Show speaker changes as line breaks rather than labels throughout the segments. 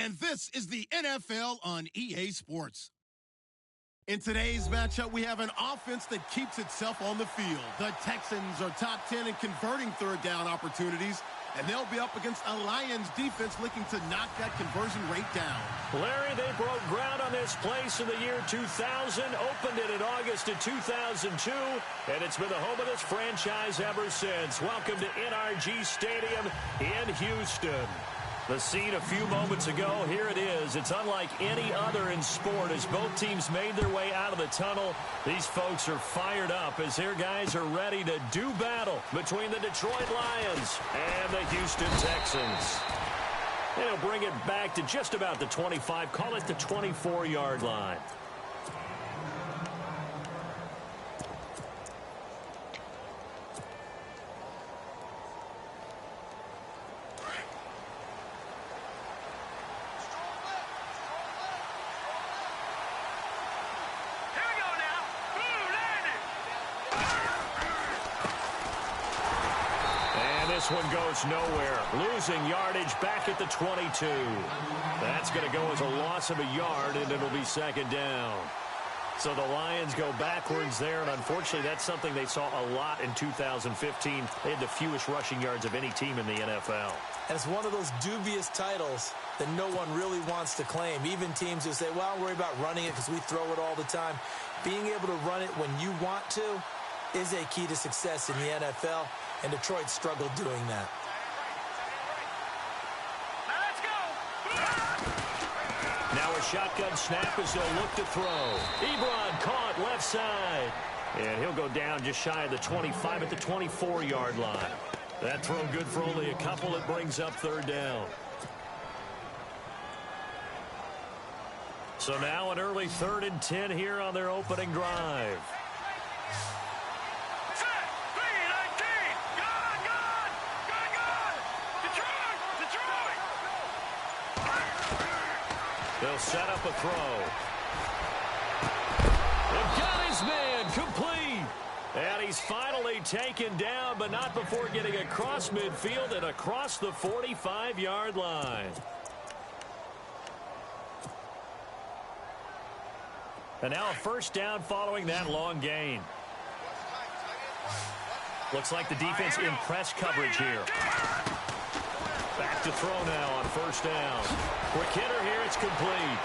and this is the NFL on EA Sports. In today's matchup, we have an offense that keeps itself on the field. The Texans are top 10 in converting third down opportunities, and they'll be up against a Lions defense looking to knock that conversion rate down.
Larry, they broke ground on this place in the year 2000, opened it in August of 2002, and it's been the home of this franchise ever since. Welcome to NRG Stadium in Houston. The scene a few moments ago, here it is. It's unlike any other in sport as both teams made their way out of the tunnel. These folks are fired up as their guys are ready to do battle between the Detroit Lions and the Houston Texans. They'll bring it back to just about the 25, call it the 24-yard line. This one goes nowhere. Losing yardage back at the 22. That's going to go as a loss of a yard, and it'll be second down. So the Lions go backwards there, and unfortunately that's something they saw a lot in 2015. They had the fewest rushing yards of any team in the NFL.
And it's one of those dubious titles that no one really wants to claim. Even teams who say, well, I'll worry about running it because we throw it all the time. Being able to run it when you want to is a key to success in the NFL. And Detroit struggled doing that.
Now a shotgun snap as they'll look to throw. Ebron caught left side. And he'll go down just shy of the 25 at the 24-yard line. That throw good for only a couple. It brings up third down. So now an early 3rd and 10 here on their opening drive. They'll set up a throw. They've got his man complete. And he's finally taken down, but not before getting across midfield and across the 45-yard line. And now a first down following that long gain. Looks like the defense in press coverage here. Back to throw now on first down. Quick hitter here, it's complete.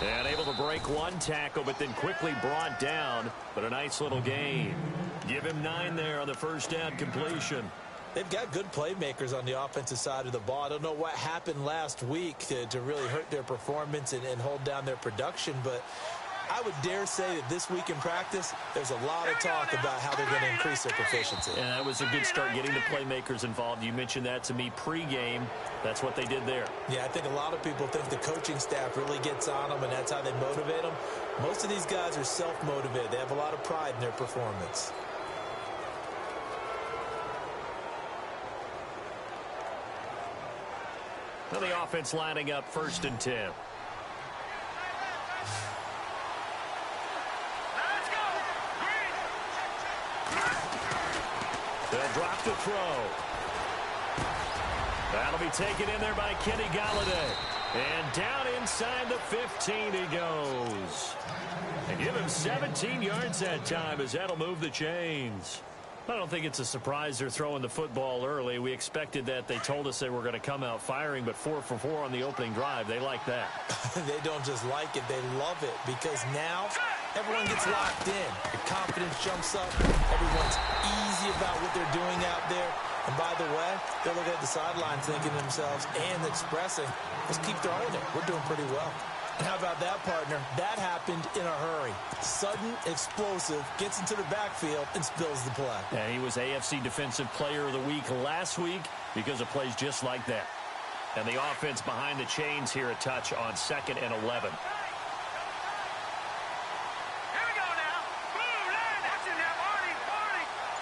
And able to break one tackle, but then quickly brought down. But a nice little gain. Give him 9 there on the first down completion.
They've got good playmakers on the offensive side of the ball. I don't know what happened last week to really hurt their performance and hold down their production, but I would dare say that this week in practice, there's a lot of talk about how they're going to increase their proficiency.
And that was a good start, getting the playmakers involved. You mentioned that to me pregame. That's what they did there.
Yeah, I think a lot of people think the coaching staff really gets on them, and that's how they motivate them. Most of these guys are self-motivated. They have a lot of pride in their performance.
Now the offense lining up 1st and 10. They'll drop the throw. That'll be taken in there by Kenny Galladay. And down inside the 15 he goes. And give him 17 yards that time as that'll move the chains. I don't think it's a surprise they're throwing the football early. We expected that. They told us they were going to come out firing, but 4 for 4 on the opening drive. They like that.
They don't just like it, they love it, because now everyone gets locked in. Your confidence jumps up. Everyone's easy about what they're doing out there. And by the way, they're looking at the sidelines thinking to themselves and expressing, let's keep throwing it. We're doing pretty well. How about that, partner? That happened in a hurry. Sudden, explosive, gets into the backfield, and spills the play.
Yeah, he was AFC Defensive Player of the Week last week because of plays just like that. And the offense behind the chains here a touch on 2nd and 11.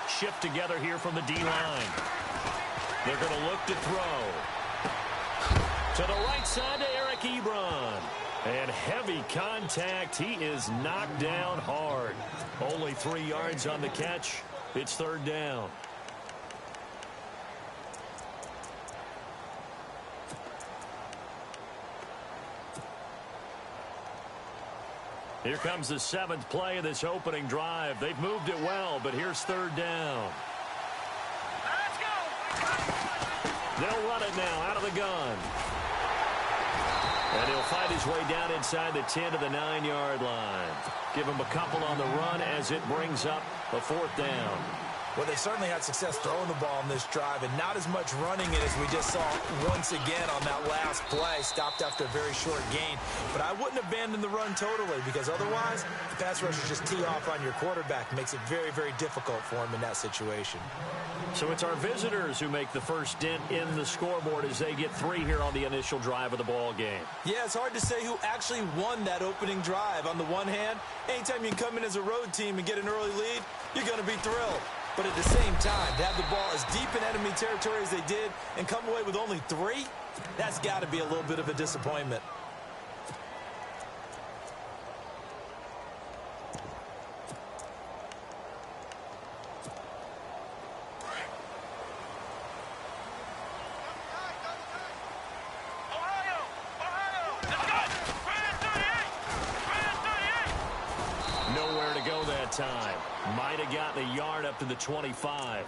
Shift together here from the D-line. They're going to look to throw. To the right side to Eric Ebron. And heavy contact. He is knocked down hard. Only 3 yards on the catch. It's 3rd down. Here comes the 7th play of this opening drive. They've moved it well, but here's 3rd down.
Let's go.
They'll run it now out of the gun. And he'll fight his way down inside the 10 to the 9-yard line. Give him a couple on the run as it brings up a 4th down.
Well, they certainly had success throwing the ball in this drive and not as much running it as we just saw once again on that last play. Stopped after a very short gain. But I wouldn't abandon the run totally because otherwise the pass rushers just tee off on your quarterback. Makes it very, very difficult for him in that situation.
So it's our visitors who make the first dent in the scoreboard as they get 3 here on the initial drive of the ball game.
Yeah, it's hard to say who actually won that opening drive. On the one hand, anytime you can come in as a road team and get an early lead, you're going to be thrilled. But at the same time, to have the ball as deep in enemy territory as they did and come away with only 3, that's got to be a little bit of a disappointment.
Nowhere to go that time. Might have gotten a yard up to the 25.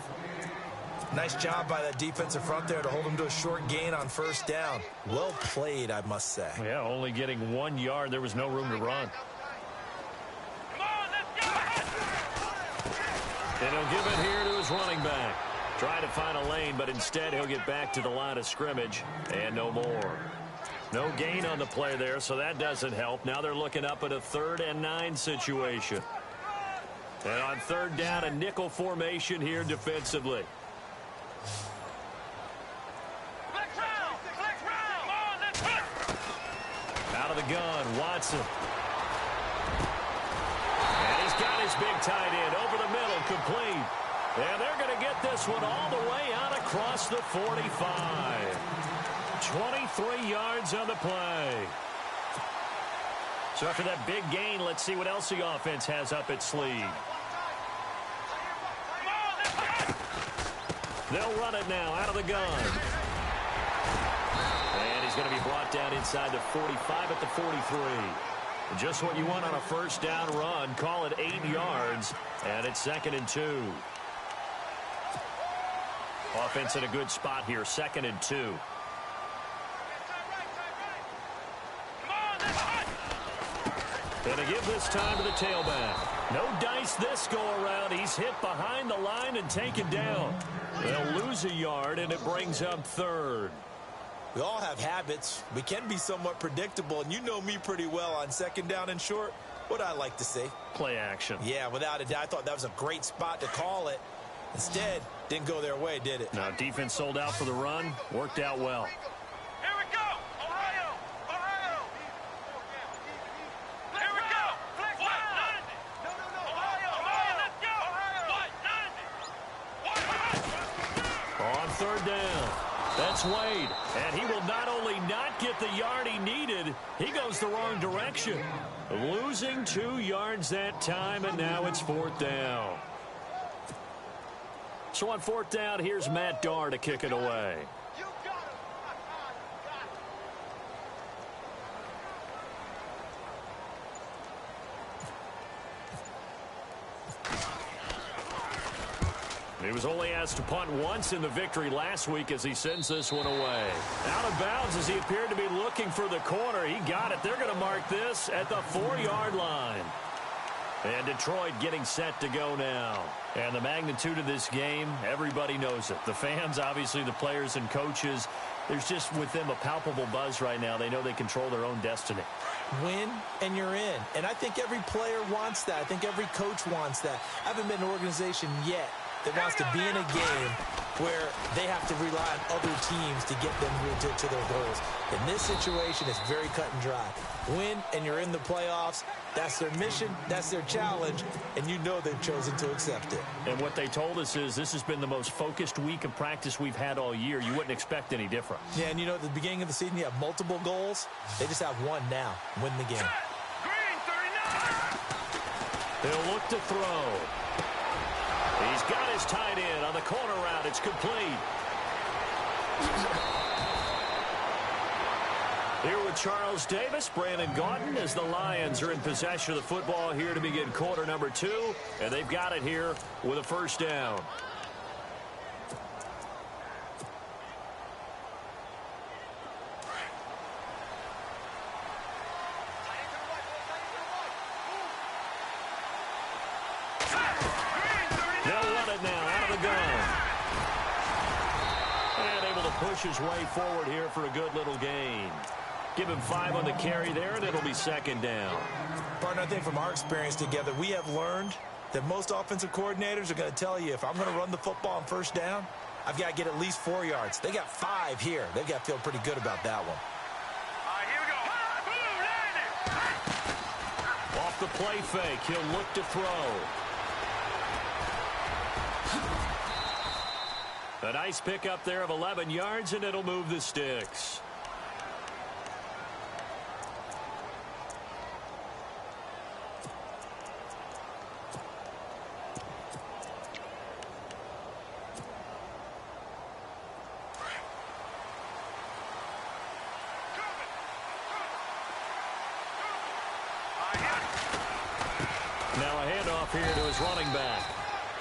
Nice job by that defensive front there to hold him to a short gain on 1st down. Well played, I must say.
Yeah, only getting 1 yard. There was no room to run. And he'll give it here to his running back. Trying to find a lane, but instead he'll get back to the line of scrimmage and no more. No gain on the play there, so that doesn't help. Now they're looking up at a 3rd and 9 situation. And on 3rd down, a nickel formation here defensively. Out of the gun, Watson. And he's got his big tight end over the middle, complete. And they're going to get this one all the way out across the 45. 23 yards on the play. So after that big gain, let's see what else the offense has up its sleeve. They'll run it now out of the gun. And he's going to be brought down inside the 45 at the 43. Just what you want on a 1st down run. Call it 8 yards, and it's 2nd and 2. Offense in a good spot here, 2nd and 2. And to give this time to the tailback. No dice this go-around. He's hit behind the line and taken down. They'll lose a yard, and it brings up 3rd.
We all have habits. We can be somewhat predictable, and you know me pretty well on 2nd down and short. What I like to see.
Play action.
Yeah, without a doubt. I thought that was a great spot to call it. Instead, didn't go their way, did it?
Now, defense sold out for the run. Worked out well.
Here we go. Ohio. Ohio. Here we go. Flex line. No. Ohio. Let's go.
On 3rd down. That's Wade. And he will not only not get the yard he needed, he goes the wrong direction. Losing 2 yards that time, and now it's 4th down. So on 4th down, here's Matt Darr to kick it away. He was only asked to punt once in the victory last week as he sends this one away. Out of bounds as he appeared to be looking for the corner. He got it. They're going to mark this at the 4-yard line. And Detroit getting set to go now. And the magnitude of this game, everybody knows it. The fans, obviously the players and coaches, there's just with them a palpable buzz right now. They know they control their own destiny.
Win and you're in. And I think every player wants that. I think every coach wants that. I haven't been in an organization yet that wants to be in a game where they have to rely on other teams to get them to their goals. In this situation, it's very cut and dry. Win and you're in the playoffs. That's their mission. That's their challenge. And you know they've chosen to accept it.
And what they told us is this has been the most focused week of practice we've had all year. You wouldn't expect any different.
Yeah, and you know, at the beginning of the season, you have multiple goals. They just have one now. Win the game.
Green 39.
They'll look to throw. He's got his tight end on the corner route. It's complete. Here with Charles Davis, Brandon Gaudin, as the Lions are in possession of the football here to begin quarter number 2. And they've got it here with a first down. They'll run it now out of the gun. And able to push his way forward here for a good little gain. Give him 5 on the carry there, and it'll be second down.
Partner, I think from our experience together, we have learned that most offensive coordinators are going to tell you, if I'm going to run the football on first down, I've got to get at least 4 yards. They got 5 here. They've got to feel pretty good about that one.
All right, here we go.
Off the play fake, he'll look to throw. A nice pickup there of 11 yards, and it'll move the sticks. Now a handoff here to his running back.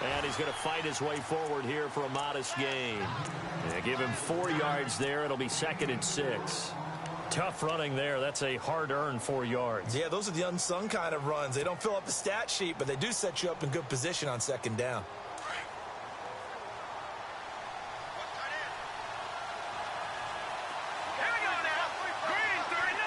And he's going to fight his way forward here for a modest gain. Yeah, give him 4 yards there. It'll be second and 6. Tough running there. That's a hard-earned 4 yards.
Yeah, those are the unsung kind of runs. They don't fill up the stat sheet, but they do set you up in good position on second down.
Here we go now. Green, 39.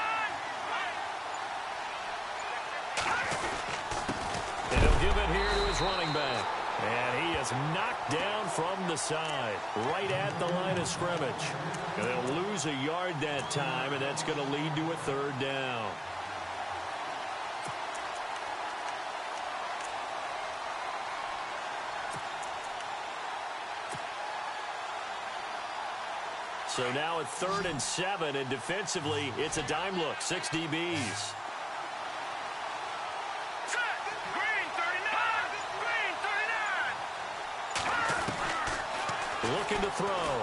And he'll give it here to his running back. And he is knocked down from the side, right at the line of scrimmage. And they'll lose a yard that time, and that's going to lead to a third down. So now at 3rd and 7, and defensively, it's a dime look, 6 DBs. Looking to throw.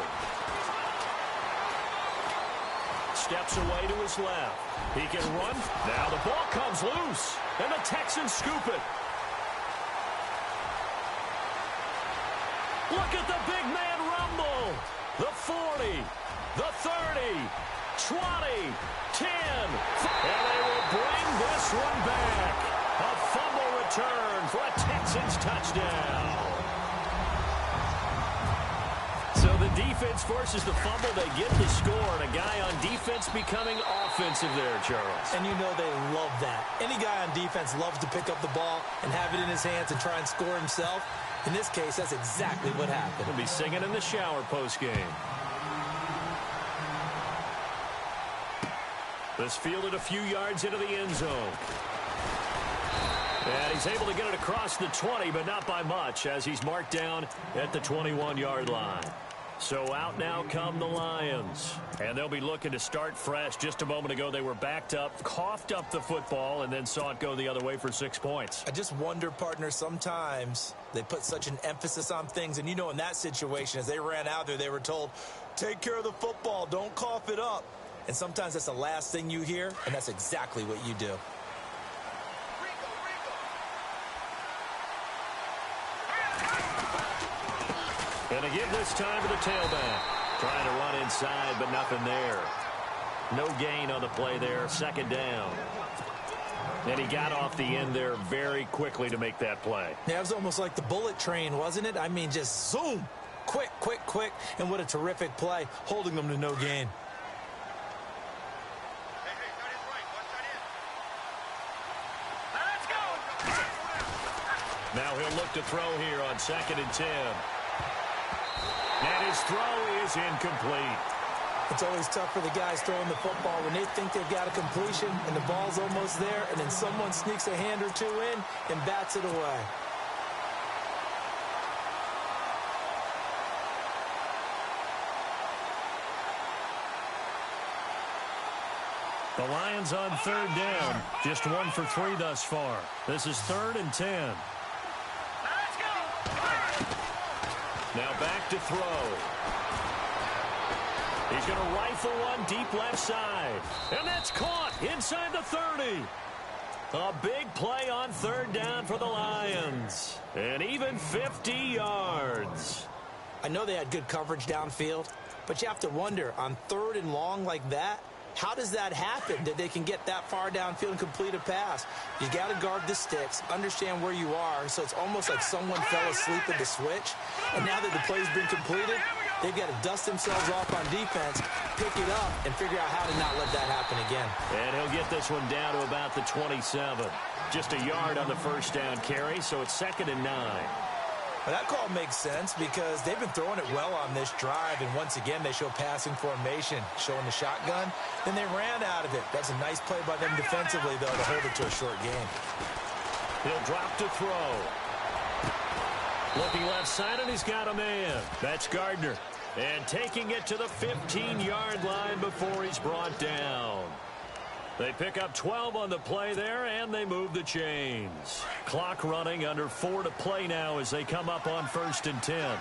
Steps away to his left. He can run. Now the ball comes loose, and the Texans scoop it. Look at the big man rumble. The 40, the 30, 20, 10. And they will bring this one back. A fumble return for a Texans touchdown. So the defense forces the fumble. They get the score, and a guy on defense becoming offensive there, Charles.
And you know they love that. Any guy on defense loves to pick up the ball and have it in his hands and try and score himself. In this case, that's exactly what happened.
He'll be singing in the shower postgame. This fielded a few yards into the end zone. And he's able to get it across the 20, but not by much, as he's marked down at the 21-yard line. So out now come the Lions. And they'll be looking to start fresh. Just a moment ago, they were backed up, coughed up the football, and then saw it go the other way for 6 points.
I just wonder, partner, sometimes they put such an emphasis on things. And you know, in that situation, as they ran out there, they were told, take care of the football, don't cough it up. And sometimes that's the last thing you hear, and that's exactly what you do.
And to give this time to the tailback. Trying to run inside, but nothing there. No gain on the play there. Second down. And he got off the end there very quickly to make that play.
Yeah, it was almost like the bullet train, wasn't it? I mean, just zoom. Quick, quick, quick. And what a terrific play, holding them to no gain.
Now he'll look to throw here on 2nd and 10. And his throw is incomplete.
It's always tough for the guys throwing the football when they think they've got a completion and the ball's almost there, and then someone sneaks a hand or two in and bats it away.
The Lions on 3rd down. Just 1 for 3 thus far. This is 3rd and 10. Now back to throw. He's going to rifle one deep left side. And that's caught inside the 30. A big play on third down for the Lions. And even 50 yards.
I know they had good coverage downfield, but you have to wonder, on third and long like that, how does that happen that they can get that far downfield and complete a pass? You got to guard the sticks, understand where you are, so it's almost like someone fell asleep at the switch. And now that the play's been completed, they've got to dust themselves off on defense, pick it up, and figure out how to not let that happen again.
And he'll get this one down to about the 27. Just a yard on the first down carry, so it's 2nd and 9.
Well, that call makes sense because they've been throwing it well on this drive, and once again they show passing formation, showing the shotgun. Then they ran out of it. That's a nice play by them defensively, though, to hold it to a short game.
He'll drop to throw. Looking left side, and he's got a man. That's Gardner. And taking it to the 15-yard line before he's brought down. They pick up 12 on the play there, and they move the chains. Clock running, under 4 to play now as they come up on 1st and 10.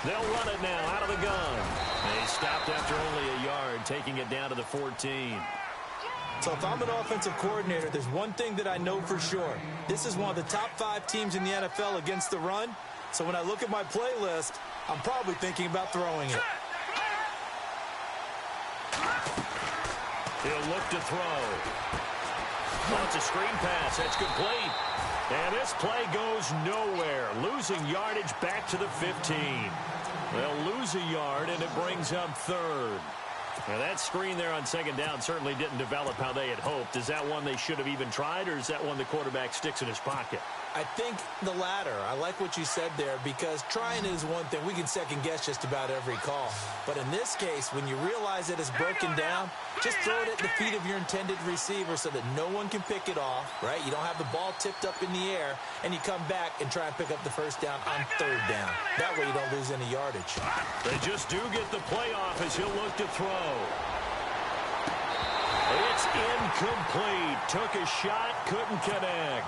They'll run it now out of the gun. They stopped after only a yard, taking it down to the 14.
So if I'm an offensive coordinator, there's one thing that I know for sure. This is one of the top 5 teams in the NFL against the run. So when I look at my playlist, I'm probably thinking about throwing it.
He'll look to throw. Wants a screen pass. That's complete. And this play goes nowhere. Losing yardage back to the 15. They'll lose a yard, and it brings up 3rd. Now, that screen there on 2nd down certainly didn't develop how they had hoped. Is that one they should have even tried, or is that one the quarterback sticks in his pocket?
I think the latter. I like what you said there because trying it is one thing. We can second-guess just about every call. But in this case, when you realize that it's broken down, just throw it at the feet of your intended receiver so that no one can pick it off, right? You don't have the ball tipped up in the air, and you come back and try and pick up the first down on 3rd down. That way you don't lose any yardage.
They just do get the play off as he'll look to throw. It's incomplete. Took a shot, couldn't connect.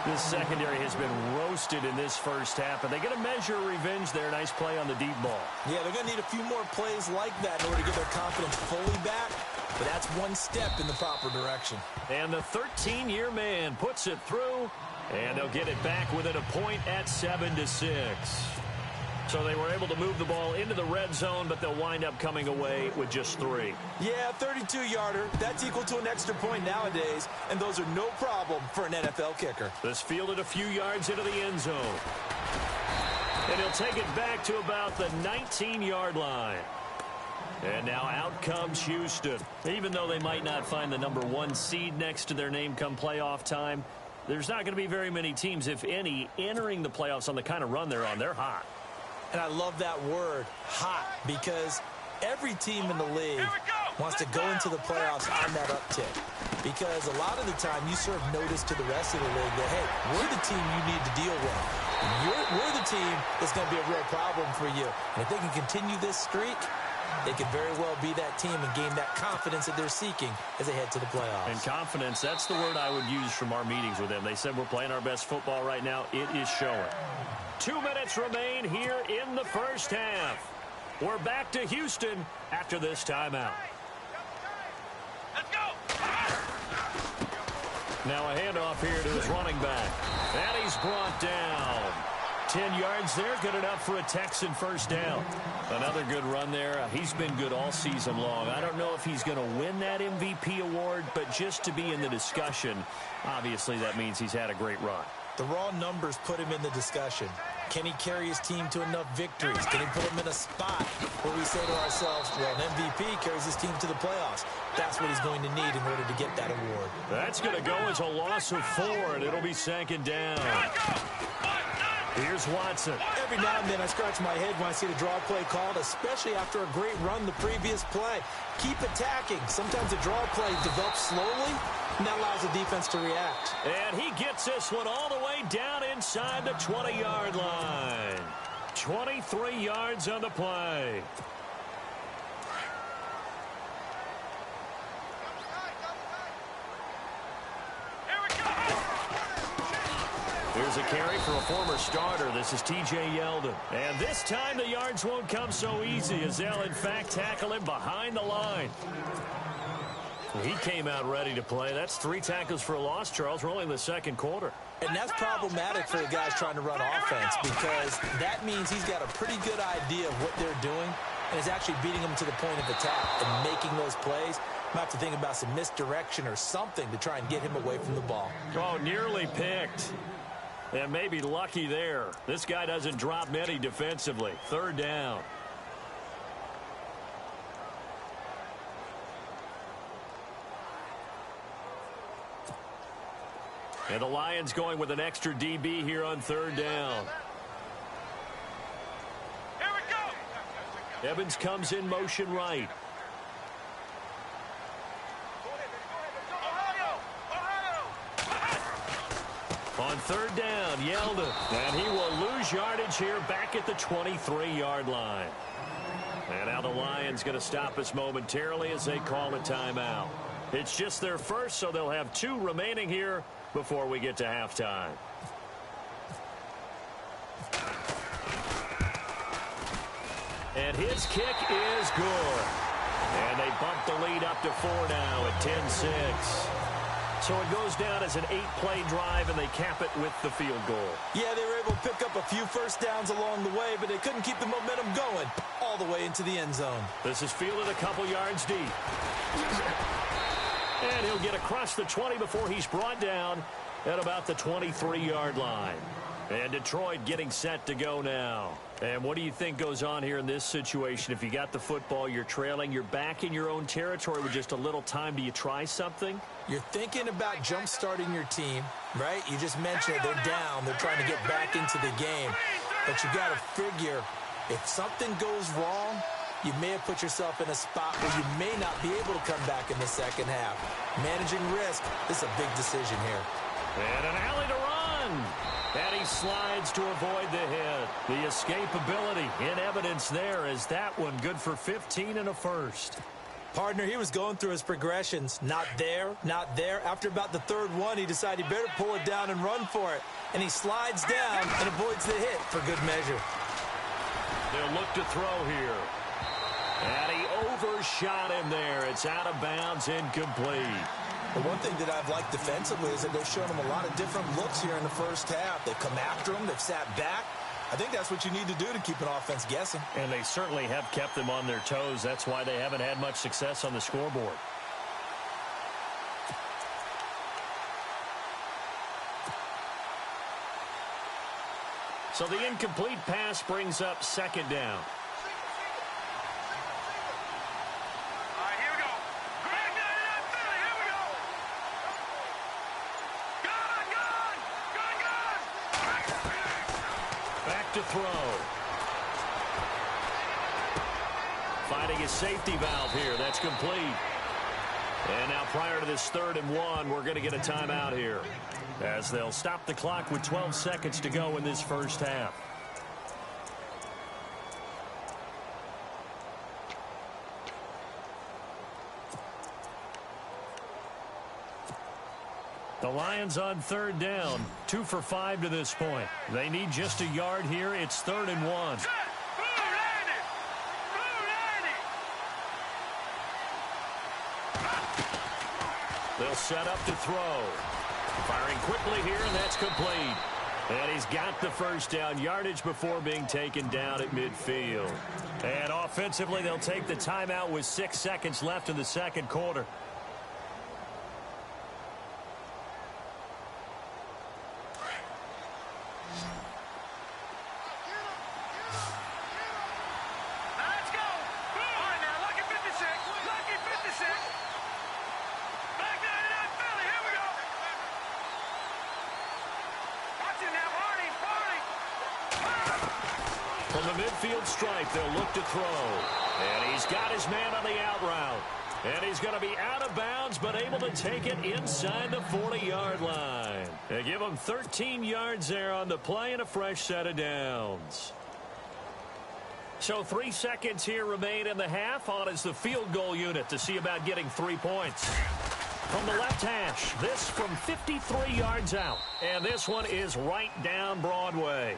This secondary has been roasted in this first half, and they're going to measure revenge there. Nice play on the deep ball.
Yeah, they're going to need a few more plays like that in order to get their confidence fully back, but that's one step in the proper direction.
And the 13-year man puts it through, and they'll get it back within a point at 7-6. So they were able to move the ball into the red zone, but they'll wind up coming away with just 3.
Yeah, 32-yarder. That's equal to an extra point nowadays, and those are no problem for an NFL kicker.
This fielded a few yards into the end zone. And he'll take it back to about the 19-yard line. And now out comes Houston. Even though they might not find the number 1 seed next to their name come playoff time, there's not going to be very many teams, if any, entering the playoffs on the kind of run they're on. They're hot.
And I love that word, hot, because every team in the league wants to go into the playoffs on that uptick. Because a lot of the time you serve notice to the rest of the league that, hey, we're the team you need to deal with. We're the team that's going to be a real problem for you. And if they can continue this streak, they could very well be that team and gain that confidence that they're seeking as they head to the playoffs.
And confidence, that's the word I would use from our meetings with them. They said we're playing our best football right now. It is showing. 2 minutes remain here in the first half. We're back to Houston after this timeout.
Let's go.
Now a handoff here to his running back. And he's brought down. 10 yards there, good enough for a Texan first down. Another good run there. He's been good all season long. I don't know if he's going to win that MVP award, but just to be in the discussion, obviously that means he's had a great run.
The raw numbers put him in the discussion. Can he carry his team to enough victories? Can he put him in a spot where we say to ourselves, well, an MVP carries his team to the playoffs. That's what he's going to need in order to get that award.
That's going to go as a loss of 4, and it'll be 2nd down. Here's Watson.
Every now and then I scratch my head when I see the draw play called, especially after a great run the previous play. Keep attacking. Sometimes the draw play develops slowly, and that allows the defense to react.
And he gets this one all the way down inside the 20-yard line. 23 yards on the play. Here's a carry for a former starter. This is T.J. Yeldon. And this time the yards won't come so easy as they'll, in fact, tackle him behind the line. He came out ready to play. That's 3 tackles for a loss, Charles. We're only in the second quarter.
And that's problematic for the guys trying to run offense because that means he's got a pretty good idea of what they're doing and is actually beating them to the point of attack and making those plays. Might have to think about some misdirection or something to try and get him away from the ball.
Oh, nearly picked. And maybe lucky there. This guy doesn't drop many defensively. 3rd down. And the Lions going with an extra DB here on 3rd down.
Here we go.
Evans comes in motion right. On 3rd down, Yeldon. And he will lose yardage here back at the 23-yard line. And now the Lions going to stop us momentarily as they call a timeout. It's just their first, so they'll have 2 remaining here before we get to halftime. And his kick is good. And they bump the lead up to 4 now at 10-6. So it goes down as an 8-play drive, and they cap it with the field goal.
Yeah, they were able to pick up a few first downs along the way, but they couldn't keep the momentum going all the way into the end zone.
This is fielded a couple yards deep. And he'll get across the 20 before he's brought down at about the 23-yard line. And Detroit getting set to go now. And what do you think goes on here in this situation? If you got the football, you're trailing, you're back in your own territory with just a little time. Do you try something?
You're thinking about jump-starting your team, right? You just mentioned it. They're down. They're trying to get back into the game. But you got to figure if something goes wrong, you may have put yourself in a spot where you may not be able to come back in the second half. Managing risk, this is a big decision here.
And an alley to run. And he slides to avoid the hit. The escapability in evidence there as that one good for 15 and a first.
Partner, he was going through his progressions. Not there, not there. After about the 3rd one, he decided he better pull it down and run for it. And he slides down and avoids the hit for good measure.
They'll look to throw here. And he overshot him there. It's out of bounds, incomplete.
The one thing that I've liked defensively is that they've shown him a lot of different looks here in the first half. They've come after him. They've sat back. I think that's what you need to do to keep an offense guessing.
And they certainly have kept them on their toes. That's why they haven't had much success on the scoreboard. So the incomplete pass brings up 2nd down. To throw. Finding his safety valve here. That's complete. And now prior to this 3rd and 1, we're going to get a timeout here as they'll stop the clock with 12 seconds to go in this first half. The Lions on 3rd down, 2 for 5 to this point. They need just a yard here. It's 3rd and 1. They'll set up to throw. Firing quickly here, and that's complete. And he's got the first down yardage before being taken down at midfield. And offensively, they'll take the timeout with 6 seconds left in the second quarter. From the midfield stripe, they'll look to throw. And he's got his man on the out route. And he's going to be out of bounds, but able to take it inside the 40-yard line. They give him 13 yards there on the play and a fresh set of downs. So 3 seconds here remain in the half. On is the field goal unit to see about getting 3 points. from the left hash. This from 53 yards out. And this one is right down Broadway.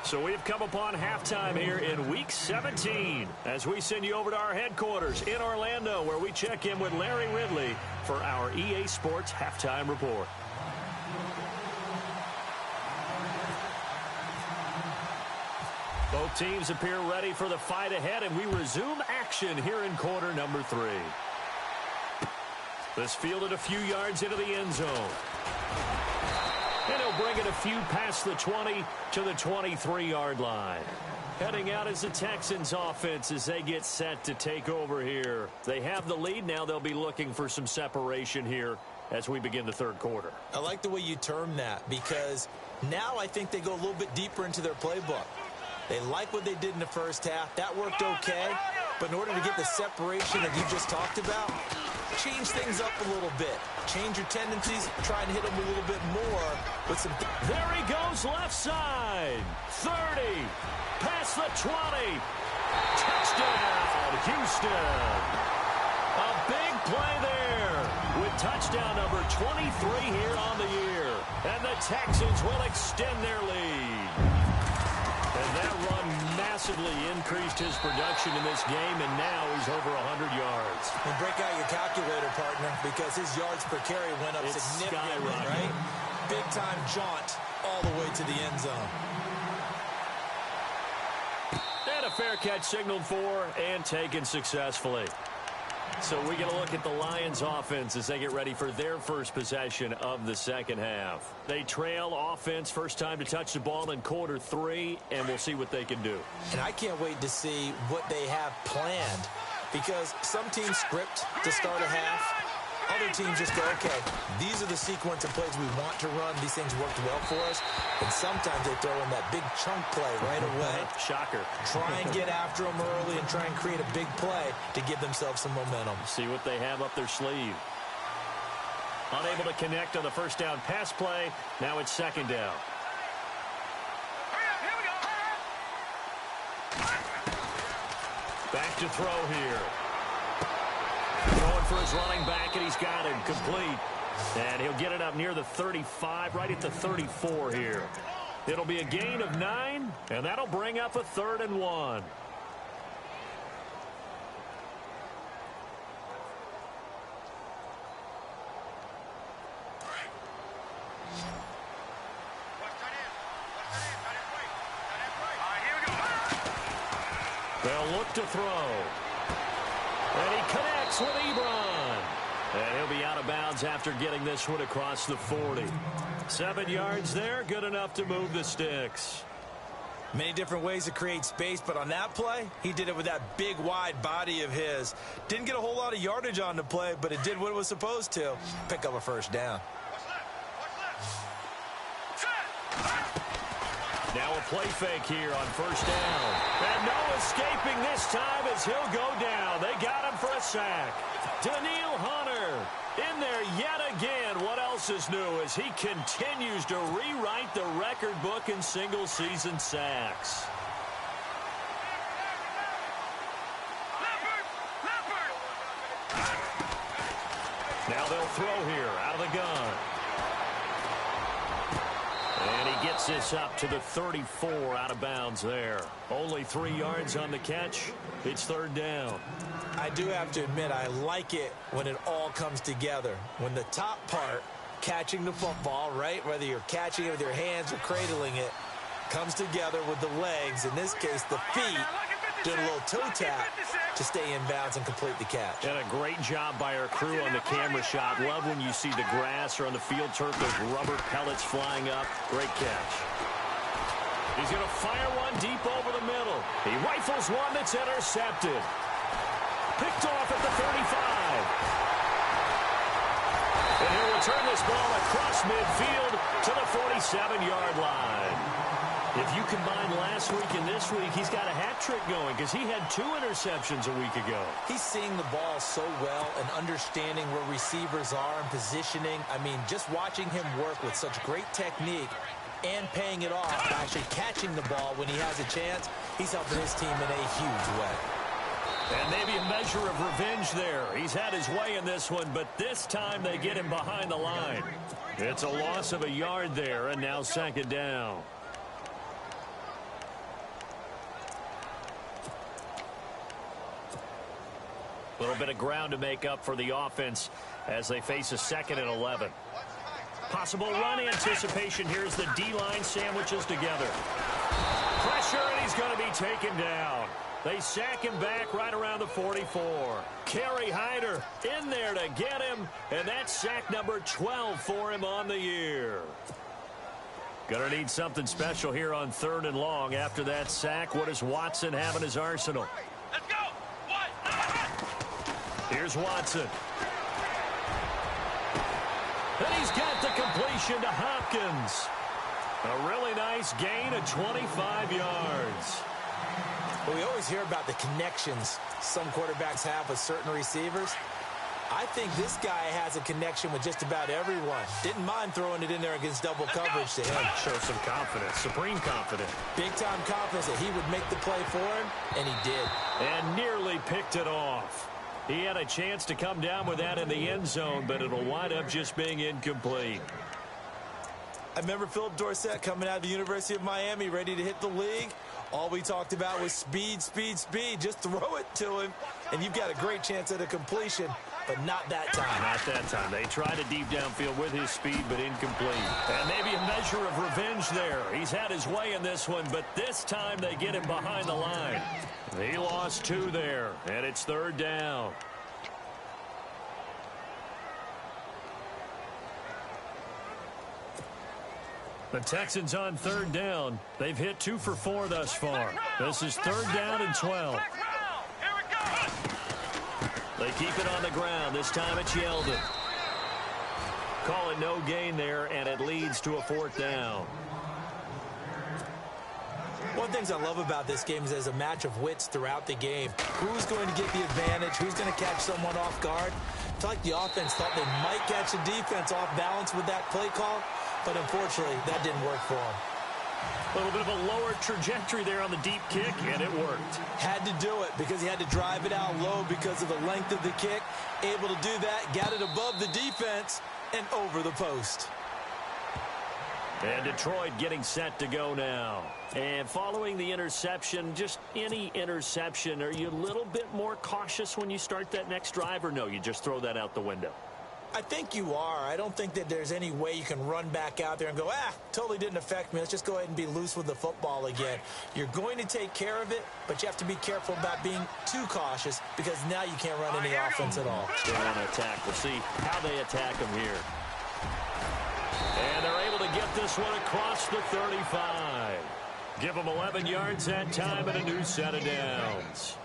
So we've come upon halftime here in Week 17 as we send you over to our headquarters in Orlando, where we check in with Larry Ridley for our EA Sports Halftime Report. Both teams appear ready for the fight ahead, and we resume action here in quarter number 3. This fielded a few yards into the end zone. And he'll bring it a few past the 20 to the 23-yard line. Heading out is the Texans offense as they get set to take over here. They have the lead. Now they'll be looking for some separation here as we begin the third quarter.
I like the way you term that, because now I think they go a little bit deeper into their playbook. They like what they did in the first half. That worked okay. But in order to get the separation that you just talked about, change things up a little bit. Change your tendencies. Try and hit them a little bit more with some...
There he goes left side. 30. Past the 20. Touchdown, Houston. A big play there with touchdown number 23 here on the year. And the Texans will extend their lead. And that run massively increased his production in this game, and now he's over 100 yards.
And break out your calculator, partner, because his yards per carry went up significantly, right? Big-time jaunt all the way to the end zone.
And a fair catch signaled for and taken successfully. So we get a look at the Lions offense as they get ready for their first possession of the second half. They trail offense, first time to touch the ball in quarter 3, and we'll see what they can do.
And I can't wait to see what they have planned, because some teams script to start a half. Other teams just go, okay, these are the sequence of plays we want to run. These things worked well for us. And sometimes they throw in that big chunk play right away.
Shocker.
Try and get after them early and try and create a big play to give themselves some momentum.
See what they have up their sleeve. Unable to connect on the first down pass play. Now it's second down. Back to throw here. Going for his running back, and he's got him complete. And he'll get it up near the 35, right at the 34 here. It'll be a gain of 9, and that'll bring up a 3rd and 1. They'll look to throw. And he connects with Ebron. And he'll be out of bounds after getting this one across the 40. 7 yards there, good enough to move the sticks.
Many different ways to create space, but on that play, he did it with that big, wide body of his. Didn't get a whole lot of yardage on the play, but it did what it was supposed to. Pick up a first down.
Now a play fake here on first down. And no escaping this time as he'll go down. They got him for a sack. Daniil Hunter in there yet again. What else is new as he continues to rewrite the record book in single-season sacks. Now they'll throw here out of the gun. And he gets this up to the 34 out of bounds there. Only 3 yards on the catch. It's third down.
I do have to admit, I like it when it all comes together. When the top part, catching the football, right, whether you're catching it with your hands or cradling it, comes together with the legs, in this case the feet, doing a little toe tap to stay in bounds and complete the catch.
And a great job by our crew on the camera shot. Love when you see the grass or on the field turf, those rubber pellets flying up. Great catch. He's going to fire one deep over the middle. He rifles one that's intercepted. Picked off at the 35. And he'll return this ball across midfield to the 47-yard line. If you combine last week and this week, he's got a hat trick going because he had 2 interceptions a week ago.
He's seeing the ball so well and understanding where receivers are and positioning. I mean, just watching him work with such great technique and paying it off by actually catching the ball when he has a chance, he's helping his team in a huge way.
And maybe a measure of revenge there. He's had his way in this one, but this time they get him behind the line. It's a loss of a yard there, and now second down. A little bit of ground to make up for the offense as they face a 2nd and 11. Possible run anticipation. Here's the D-line sandwiches together. Pressure, and he's going to be taken down. They sack him back right around the 44. Kerry Hyder in there to get him, and that's sack number 12 for him on the year. Going to need something special here on 3rd and long. After that sack, what does Watson have in his arsenal?
Let's go.
Here's Watson. And he's got the completion to Hopkins. A really nice gain of 25 yards.
Well, we always hear about the connections some quarterbacks have with certain receivers. I think this guy has a connection with just about everyone. Didn't mind throwing it in there against double coverage to him.
Show some confidence, supreme confidence.
Big-time confidence that he would make the play for him, and he did.
And nearly picked it off. He had a chance to come down with that in the end zone, but it'll wind up just being incomplete.
I remember Philip Dorsett coming out of the University of Miami ready to hit the league. All we talked about was speed, speed, speed. Just throw it to him, and you've got a great chance at a completion, but not that time.
Not that time. They tried a deep downfield with his speed, but incomplete. And maybe a measure of revenge there. He's had his way in this one, but this time they get him behind the line. He lost 2 there, and it's 3rd down. The Texans on 3rd down. They've hit 2 for 4 thus far. This is 3rd down and 12. They keep it on the ground. This time it's Yeldon. Call it no gain there, and it leads to a 4th down.
One of the things I love about this game is there's a match of wits throughout the game. Who's going to get the advantage? Who's going to catch someone off guard? I feel like the offense thought they might catch the defense off balance with that play call, but unfortunately, that didn't work for them.
A little bit of a lower trajectory there on the deep kick, and it worked.
Had to do it because he had to drive it out low because of the length of the kick. Able to do that, got it above the defense and over the post.
And Detroit getting set to go now. And following the interception, just any interception, are you a little bit more cautious when you start that next drive, or no, you just throw that out the window?
I think you are. I don't think that there's any way you can run back out there and go, totally didn't affect me. Let's just go ahead and be loose with the football again. You're going to take care of it, but you have to be careful about being too cautious because now you can't run any offense at all.
They want to attack. We'll see how they attack them here. And they're able to get this one across the 35. Give them 11 yards that time and a new set of downs.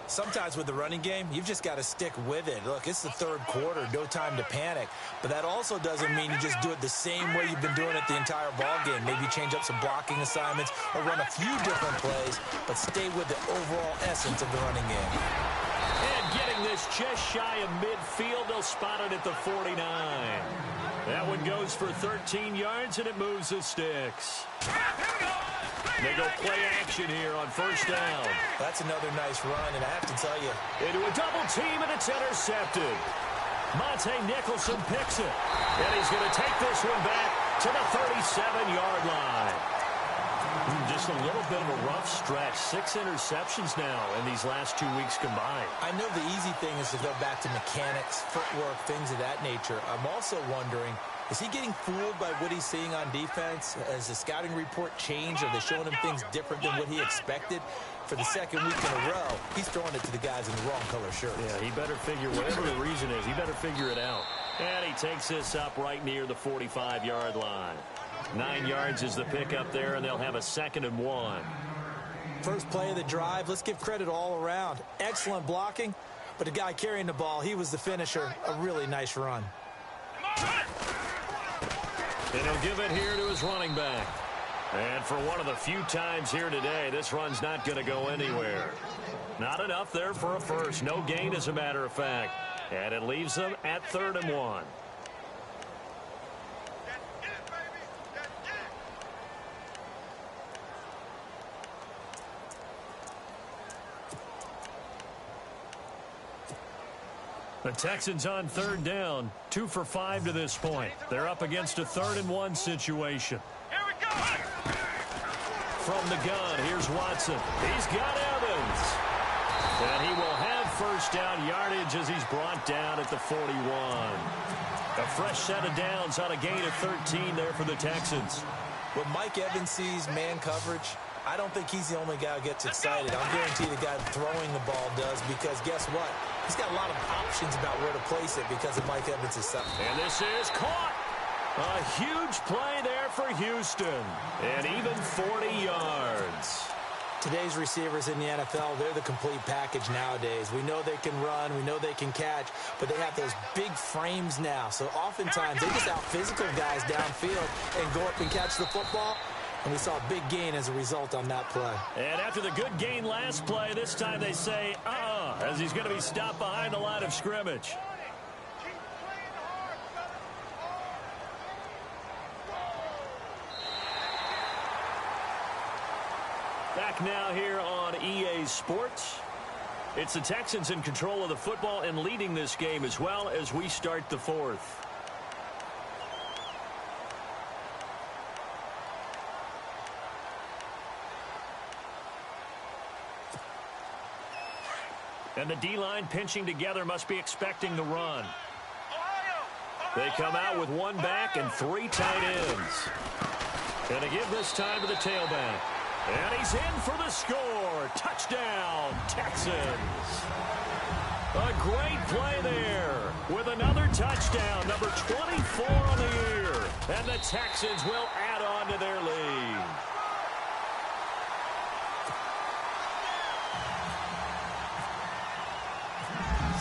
Sometimes with the running game, you've just got to stick with it. Look, it's the 3rd quarter, no time to panic. But that also doesn't mean you just do it the same way you've been doing it the entire ball game. Maybe change up some blocking assignments or run a few different plays, but stay with the overall essence of the running game.
And getting this just shy of midfield, they'll spot it at the 49. That one goes for 13 yards, and it moves the sticks. They go play action here on 1st down.
That's another nice run, and I have to tell you.
Into a double team, and it's intercepted. Monte Nicholson picks it. And he's going to take this one back to the 37-yard line. Just a little bit of a rough stretch. 6 interceptions now in these last 2 weeks combined.
I know the easy thing is to go back to mechanics, footwork, things of that nature. I'm also wondering, is he getting fooled by what he's seeing on defense? Has the scouting report changed? Are they showing him things different than what he expected? For the 2nd week in a row, he's throwing it to the guys in the wrong color shirts.
Yeah, he better figure, whatever the reason is, he better figure it out. And he takes this up right near the 45-yard line. 9 yards is the pickup there, and they'll have a 2nd and 1.
First play of the drive, let's give credit all around. Excellent blocking, but the guy carrying the ball, he was the finisher. A really nice run.
And he'll give it here to his running back. And for one of the few times here today, this run's not going to go anywhere. Not enough there for a first. No gain, as a matter of fact. And it leaves them at 3rd and 1. The Texans on third down, 2 for 5 to this point. They're up against a 3rd and 1 situation.
Here we go.
From the gun, here's Watson. He's got Evans. And he will have first down yardage as he's brought down at the 41. A fresh set of downs on a gain of 13 there for the Texans.
When Mike Evans sees man coverage, I don't think he's the only guy who gets excited. I'll guarantee the guy throwing the ball does, because guess what? He's got a lot of options about where to place it because of Mike Evans' stuff.
And this is caught. A huge play there for Houston. And even 40 yards.
Today's receivers in the NFL, they're the complete package nowadays. We know they can run, we know they can catch, but they have those big frames now. So oftentimes they just out-physical guys downfield and go up and catch the football. And we saw a big gain as a result on that play.
And after the good gain last play, this time they say, as he's going to be stopped behind the line of scrimmage. Back now here on EA Sports. It's the Texans in control of the football and leading this game as well as we start the 4th. And the D-line pinching together must be expecting the run. They come out with 1 back and 3 tight ends. And they give this time to the tailback. And he's in for the score. Touchdown, Texans. A great play there with another touchdown, number 24 on the year. And the Texans will add on to their lead.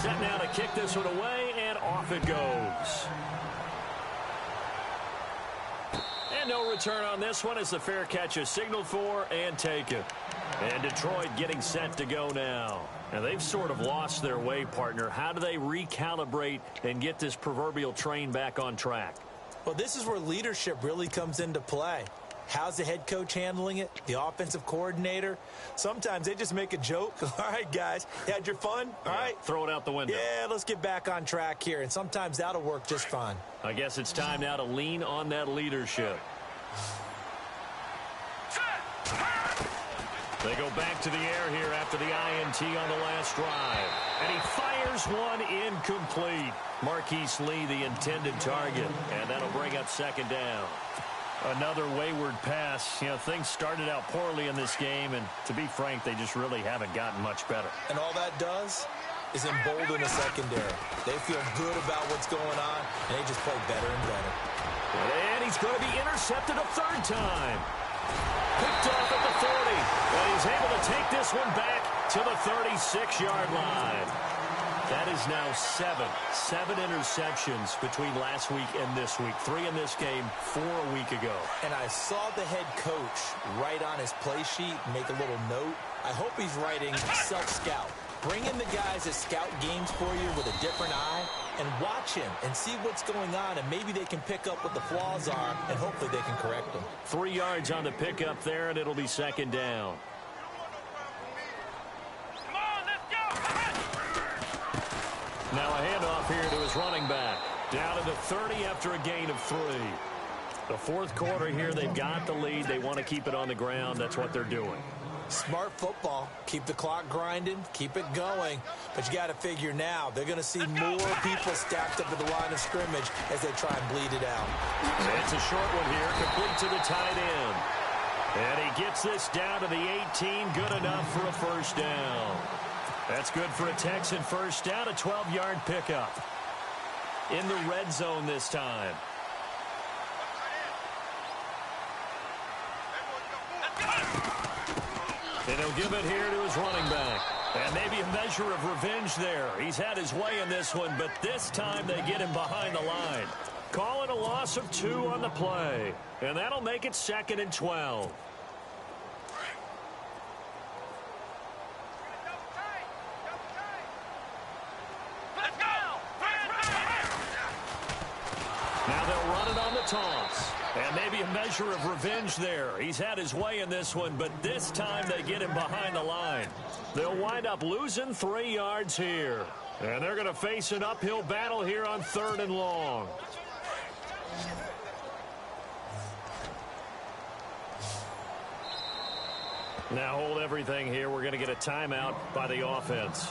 Set now to kick this one away, and off it goes. And no return on this one as the fair catch is signaled for and taken. And Detroit getting set to go now. And they've sort of lost their way, partner. How do they recalibrate and get this proverbial train back on track?
Well, this is where leadership really comes into play. How's the head coach handling it? The offensive coordinator? Sometimes they just make a joke. All right, guys, you had your fun? All right.
Throw it out the window.
Yeah, let's get back on track here. And sometimes that'll work just fine.
I guess it's time now to lean on that leadership. They go back to the air here after the INT on the last drive. And he fires one incomplete. Marquise Lee, the intended target. And that'll bring up second down. Another wayward pass. You know, things started out poorly in this game, and to be frank, they just really haven't gotten much better.
And all that does is embolden the secondary. They feel good about what's going on, and they just play better and better.
And he's going to be intercepted a 3rd time. Picked off at the 40. And he's able to take this one back to the 36-yard line. That is now 7 interceptions between last week and this week. 3 in this game, 4 a week ago.
And I saw the head coach write on his play sheet, make a little note. I hope he's writing self-scout. Bring in the guys that scout games for you with a different eye and watch him and see what's going on, and maybe they can pick up what the flaws are, and hopefully they can correct them.
3 yards on the pickup there, and it'll be second down. Now a handoff here to his running back. Down to the 30 after a gain of 3. The 4th quarter here, they've got the lead. They want to keep it on the ground. That's what they're doing.
Smart football. Keep the clock grinding. Keep it going. But you got to figure now, they're going to see more people stacked up at the line of scrimmage as they try and bleed it out.
It's a short one here, complete to the tight end. And he gets this down to the 18. Good enough for a first down. That's good for a Texan first down, a 12-yard pickup. In the red zone this time. And he'll give it here to his running back. And maybe a measure of revenge there. He's had his way in this one, but this time they get him behind the line. Call it a loss of 2 on the play. And that'll make it 2nd and 12. Now they'll run it on the toss. And maybe a measure of revenge there. He's had his way in this one, but this time they get him behind the line. They'll wind up losing 3 yards here. And they're going to face an uphill battle here on 3rd and long. Now hold everything here. We're going to get a timeout by the offense.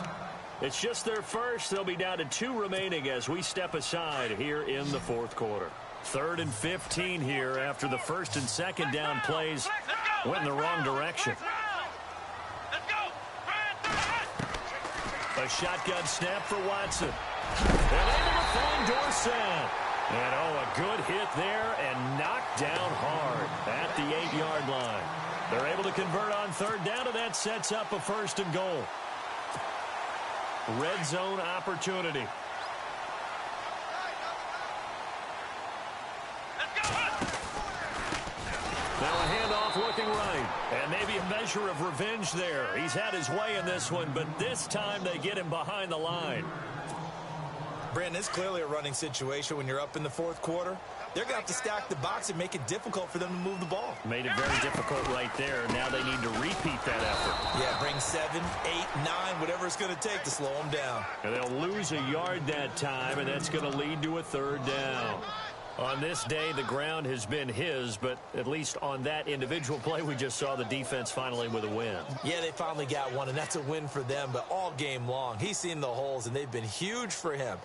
It's just their first. They'll be down to 2 remaining as we step aside here in the 4th quarter. 3rd and 15 here after the 1st and 2nd down plays went in the wrong direction. A shotgun snap for Watson. And able to find Dorsett. And a good hit there and knocked down hard at the 8-yard line. They're able to convert on 3rd down, and that sets up a 1st and goal. Red zone opportunity. Now a handoff looking right. And maybe a measure of revenge there. He's had his way in this one, but this time they get him behind the line.
Brandon, it's clearly a running situation when you're up in the 4th quarter. They're going to have to stack the box and make it difficult for them to move the ball.
Made it very difficult right there. Now they need to repeat that effort.
Yeah, bring 7, 8, 9, whatever it's going to take to slow them down.
And they'll lose a yard that time, and that's going to lead to a 3rd down. On this day, the ground has been his, but at least on that individual play, we just saw the defense finally with a win.
Yeah, they finally got one, and that's a win for them, but all game long, he's seen the holes, and they've been huge for him.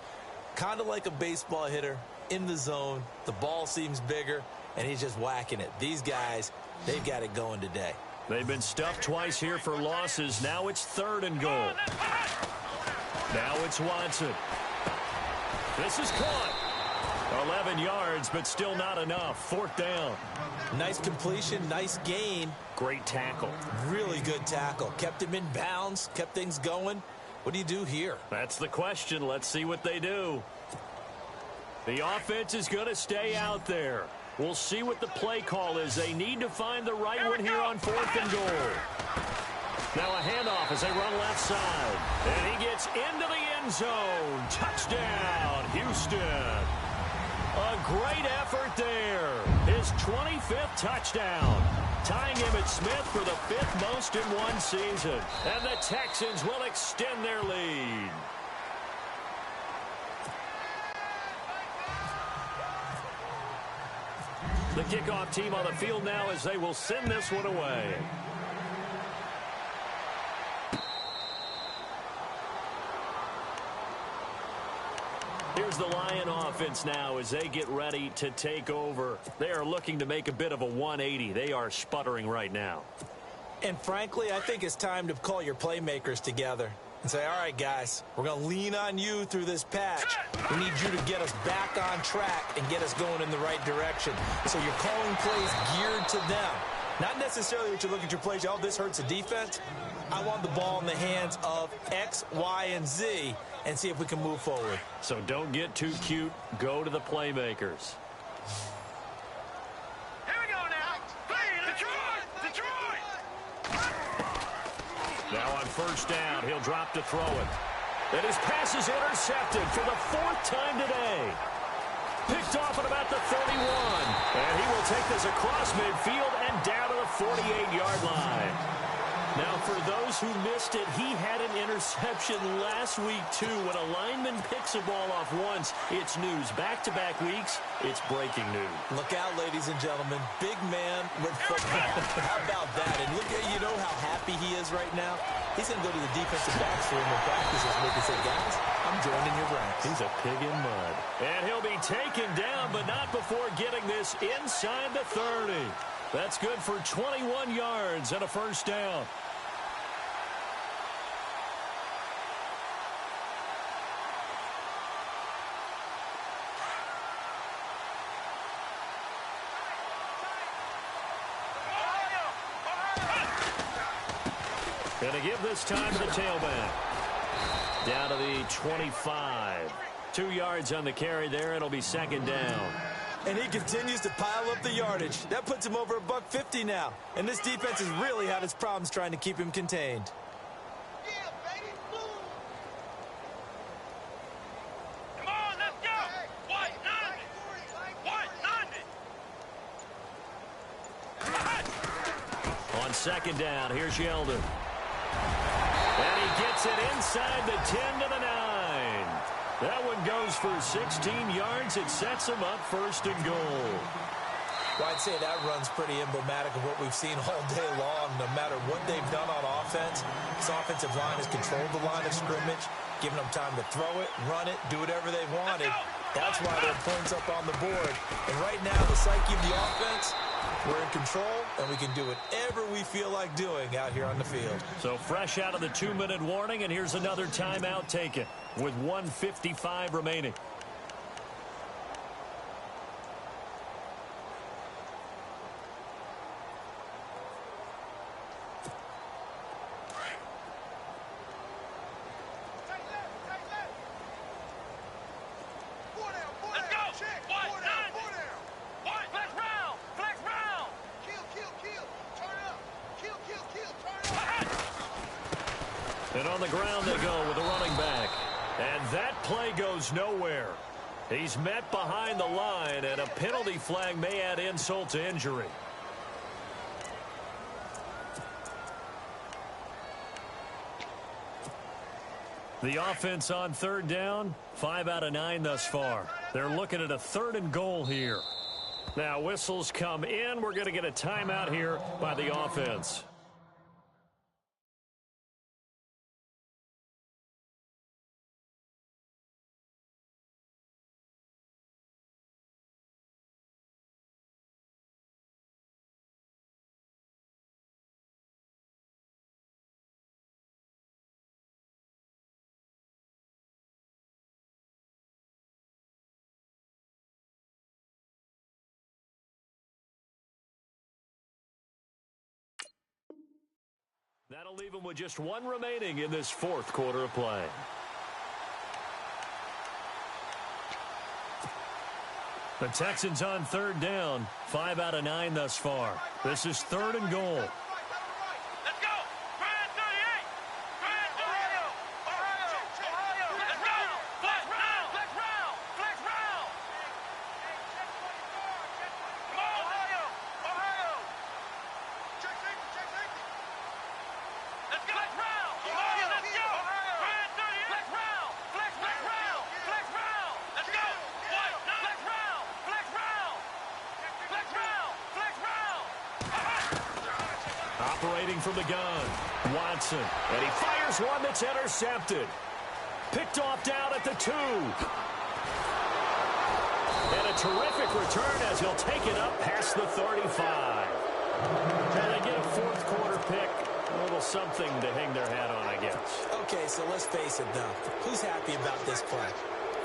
Kind of like a baseball hitter in the zone. The ball seems bigger, and he's just whacking it. These guys, they've got it going today.
They've been stuffed twice here for losses. Now it's 3rd and goal. Now it's Watson. This is caught. 11 yards, but still not enough. 4th down.
Nice completion, nice gain.
Great tackle.
Really good tackle. Kept him in bounds, kept things going. What do you do here?
That's the question. Let's see what they do. The offense is going to stay out there. We'll see what the play call is. They need to find the right one here on 4th and goal. Now a handoff as they run left side. And he gets into the end zone. Touchdown, Houston. A great effort there. His 25th touchdown. Tying Emmitt Smith for the 5th most in one season. And the Texans will extend their lead. The kickoff team on the field now as they will send this one away. Here's the Lion offense now as they get ready to take over. They are looking to make a bit of a 180. They are sputtering right now.
And frankly, I think it's time to call your playmakers together and say, all right, guys, we're going to lean on you through this patch. We need you to get us back on track and get us going in the right direction. So you're calling plays geared to them. Not necessarily that you look at your plays, oh, this hurts the defense. I want the ball in the hands of X, Y, and Z and see if we can move forward.
So don't get too cute. Go to the playmakers.
Here we go now. Detroit! Detroit!
Now on 1st down, he'll drop to throw it. And his pass is intercepted for the 4th time today. Picked off at about the 31. And he will take this across midfield and down to the 48-yard line. Now, for those who missed it, he had an interception last week, too. When a lineman picks a ball off once, it's news. Back-to-back weeks, it's breaking news.
Look out, ladies and gentlemen. Big man with football. How about that? And look at, you know how happy he is right now? He's going to go to the defensive backs room and practice this week and say, guys, I'm joining your ranks.
He's a pig in mud. And he'll be taken down, but not before getting this inside the 30. That's good for 21 yards and a 1st down. Going to give this time to the tailback. Down to the 25. 2 yards on the carry there. It'll be 2nd down.
And he continues to pile up the yardage. That puts him over $150 now. And this defense has really had its problems trying to keep him contained.
second down. Here's Yeldon. And he gets it inside the 10 to the 9. That one goes for 16 yards. It sets him up first and goal.
Well, I'd say that run's pretty emblematic of what we've seen all day long. No matter what they've done on offense, this offensive line has controlled the line of scrimmage, giving them time to throw it, run it, do whatever they wanted. That's why they're points up on the board. And right now, the psyche of the offense, we're in control, and we can do whatever we feel like doing out here on the field.
So fresh out of the 2-minute warning, and here's another timeout taken with 1:55 remaining. And on the ground they go with the running back. And that play goes nowhere. He's met behind the line, and a penalty flag may add insult to injury. The offense on third down, 5 out of 9 thus far. They're looking at a 3rd and goal here. Now whistles come in. We're going to get a timeout here by the offense. That'll leave him with just 1 remaining in this 4th quarter of play. The Texans on third down, 5 out of 9 thus far. This is 3rd and goal. Operating from the gun, Watson, and he fires one that's intercepted. Picked off down at the 2. And a terrific return as he'll take it up past the 35. And they get a 4th quarter pick. A little something to hang their hat on, I guess.
Okay, so let's face it, though. Who's happy about this play?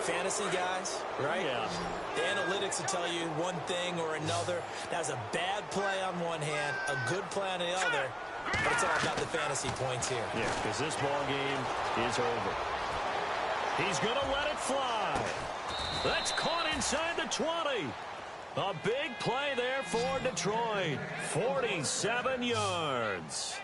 Fantasy guys, right?
Yeah.
The analytics will tell you one thing or another. That's a bad play on one hand, a good play on the other, but it's all about the fantasy points here.
Yeah, because this ball game is over. He's going to let it fly. That's caught inside the 20. A big play there for Detroit. 47 yards.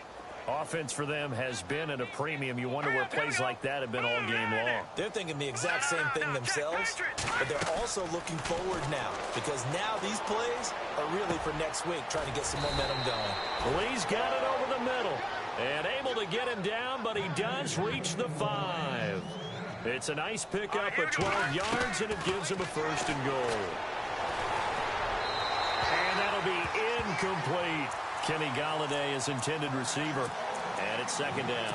Offense for them has been at a premium. You wonder where plays like that have been all game long.
They're thinking the exact same thing themselves, but they're also looking forward now because now these plays are really for next week, trying to get some momentum going.
Lee's got it over the middle and able to get him down, but he does reach the 5. It's a nice pickup of 12 yards, and it gives him a 1st and goal. And that'll be incomplete. Kenny Galladay is intended receiver, and it's 2nd down.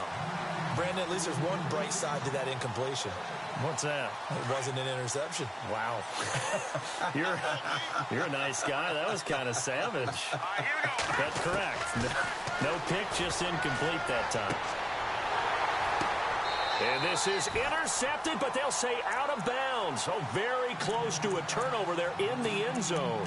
Brandon, at least there's one bright side to that incompletion.
What's that?
It wasn't an interception.
Wow. You're a nice guy. That was kind of savage. That's correct. No pick, just incomplete that time. And this is intercepted, but they'll say out of bounds. Oh, very close to a turnover there in the end zone.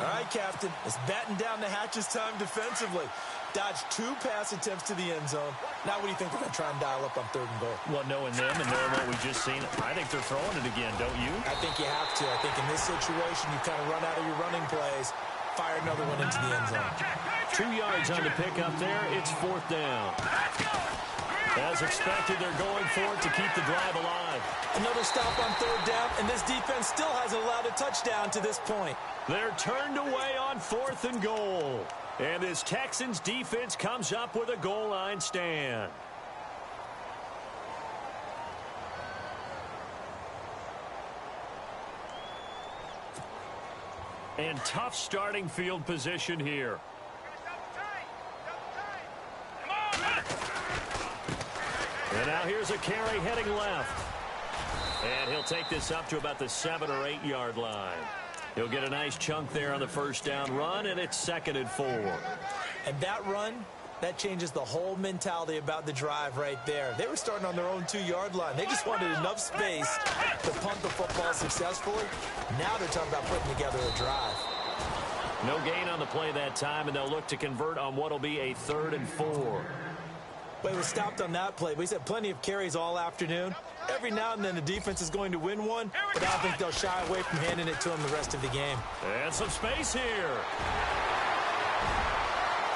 All right, Captain, it's batten down the hatches time defensively. Dodged 2 pass attempts to the end zone. Now what do you think they're going to try and dial up on 3rd and goal?
Well, knowing them and knowing what we just seen, I think they're throwing it again, don't you?
I think you have to. I think in this situation, you kind of run out of your running plays, fire another one into the end zone.
2 yards on the pickup there. It's 4th down. As expected, they're going for it to keep the drive alive.
Another stop on third down, and this defense still hasn't allowed a touchdown to this point.
They're turned away on 4th and goal. And this Texans defense comes up with a goal line stand. And tough starting field position here. And now here's a carry heading left. And he'll take this up to about the 7 or 8 yard line. He'll get a nice chunk there on the first down run, and it's 2nd and 4.
And that run, that changes the whole mentality about the drive right there. They were starting on their own 2-yard line. They just wanted enough space to punt the football successfully. Now they're talking about putting together a drive.
No gain on the play that time, and they'll look to convert on what will be a 3rd and 4.
Well, he was stopped on that play, but he's had plenty of carries all afternoon. Every now and then the defense is going to win one, but I don't think they'll shy away from handing it to him the rest of the game.
And some space here.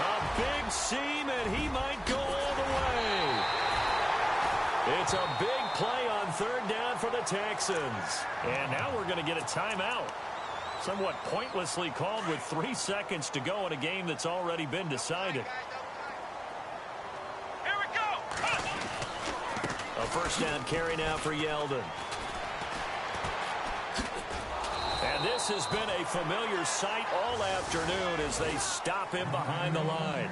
A big seam, and he might go all the way. It's a big play on 3rd down for the Texans. And now we're going to get a timeout. Somewhat pointlessly called with 3 seconds to go in a game that's already been decided. A first down carry now for Yeldon. And this has been a familiar sight all afternoon as they stop him behind the line.